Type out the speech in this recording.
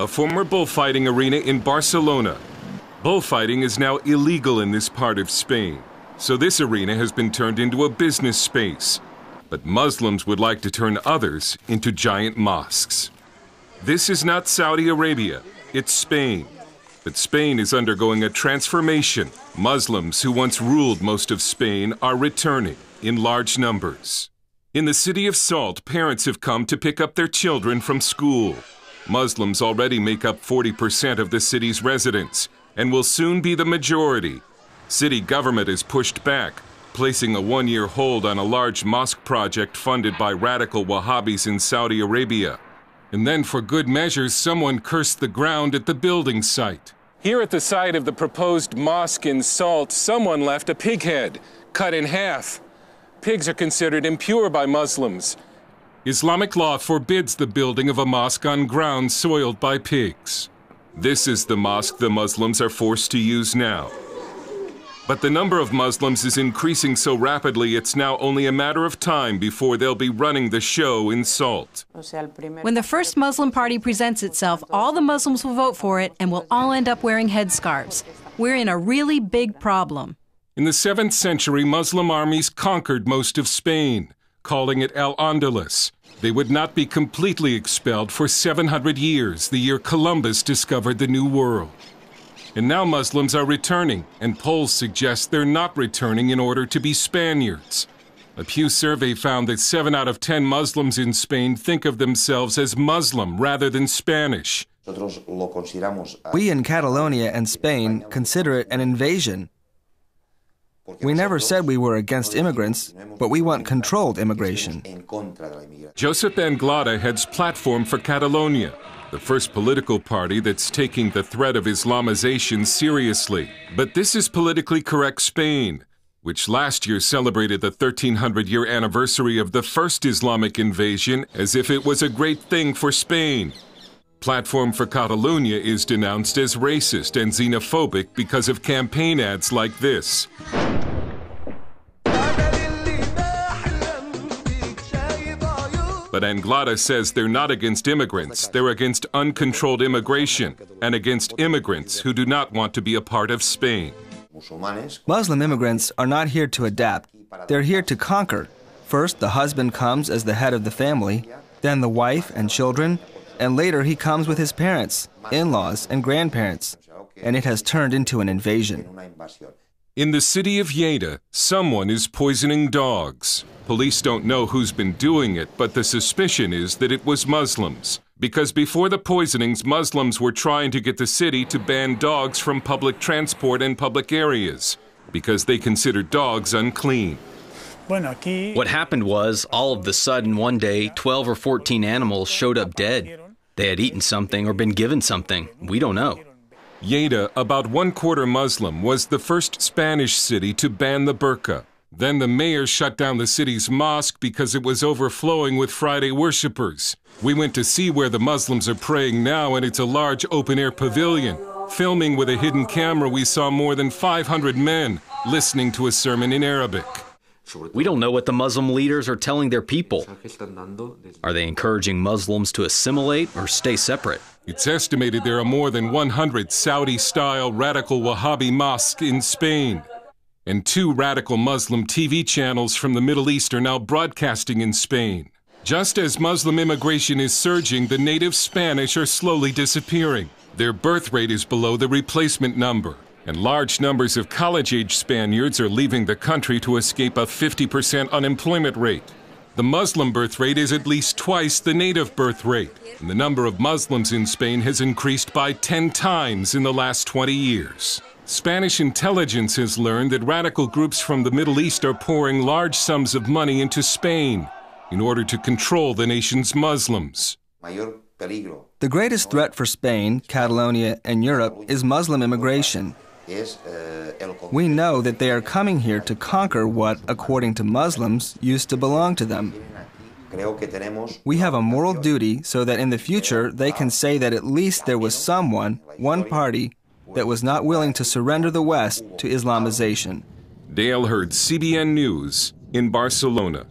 a former bullfighting arena in Barcelona. Bullfighting is now illegal in this part of Spain, so this arena has been turned into a business space. But Muslims would like to turn others into giant mosques. This is not Saudi Arabia, it's Spain. But Spain is undergoing a transformation. Muslims who once ruled most of Spain are returning in large numbers. In the city of Salt, parents have come to pick up their children from school. Muslims already make up 40% of the city's residents and will soon be the majority. City government has pushed back, placing a one-year hold on a large mosque project funded by radical Wahhabis in Saudi Arabia. And then, for good measure, someone cursed the ground at the building site. Here at the site of the proposed mosque in Salt, someone left a pig head, cut in half. Pigs are considered impure by Muslims. Islamic law forbids the building of a mosque on ground soiled by pigs. This is the mosque the Muslims are forced to use now. But the number of Muslims is increasing so rapidly it's now only a matter of time before they'll be running the show in Salt. When the first Muslim party presents itself, all the Muslims will vote for it and will all end up wearing headscarves. We're in a really big problem. In the 7th century, Muslim armies conquered most of Spain, calling it Al-Andalus. They would not be completely expelled for 700 years, the year Columbus discovered the New World. And now Muslims are returning, and polls suggest they're not returning in order to be Spaniards. A Pew survey found that 7 out of 10 Muslims in Spain think of themselves as Muslim rather than Spanish. We in Catalonia and Spain consider it an invasion. We never said we were against immigrants, but we want controlled immigration. Josep Anglada heads Platform for Catalonia, the first political party that's taking the threat of Islamization seriously. But this is politically correct Spain, which last year celebrated the 1300-year anniversary of the first Islamic invasion as if it was a great thing for Spain. Platform for Catalonia is denounced as racist and xenophobic because of campaign ads like this. But Anglada says they're not against immigrants, they're against uncontrolled immigration and against immigrants who do not want to be a part of Spain. Muslim immigrants are not here to adapt, they're here to conquer. First, the husband comes as the head of the family, then the wife and children, and later he comes with his parents, in-laws, and grandparents, and it has turned into an invasion. In the city of Lleida, someone is poisoning dogs. Police don't know who's been doing it, but the suspicion is that it was Muslims. Because before the poisonings, Muslims were trying to get the city to ban dogs from public transport and public areas, because they consider dogs unclean. What happened was, all of the sudden, one day, 12 or 14 animals showed up dead. They had eaten something or been given something. We don't know. Lleida, about 1/4 Muslim, was the first Spanish city to ban the burqa. Then the mayor shut down the city's mosque because it was overflowing with Friday worshippers. We went to see where the Muslims are praying now, and it's a large open-air pavilion. Filming with a hidden camera, we saw more than 500 men listening to a sermon in Arabic. We don't know what the Muslim leaders are telling their people. Are they encouraging Muslims to assimilate or stay separate? It's estimated there are more than 100 Saudi-style radical Wahhabi mosques in Spain. And 2 radical Muslim TV channels from the Middle East are now broadcasting in Spain. Just as Muslim immigration is surging, the native Spanish are slowly disappearing. Their birth rate is below the replacement number, and large numbers of college-age Spaniards are leaving the country to escape a 50% unemployment rate. The Muslim birth rate is at least twice the native birth rate, and the number of Muslims in Spain has increased by 10 times in the last 20 years. Spanish intelligence has learned that radical groups from the Middle East are pouring large sums of money into Spain in order to control the nation's Muslims. The greatest threat for Spain, Catalonia, and Europe is Muslim immigration. We know that they are coming here to conquer what, according to Muslims, used to belong to them. We have a moral duty so that in the future they can say that at least there was someone, one party, that was not willing to surrender the West to Islamization. Dale Hurd, CBN News, in Barcelona.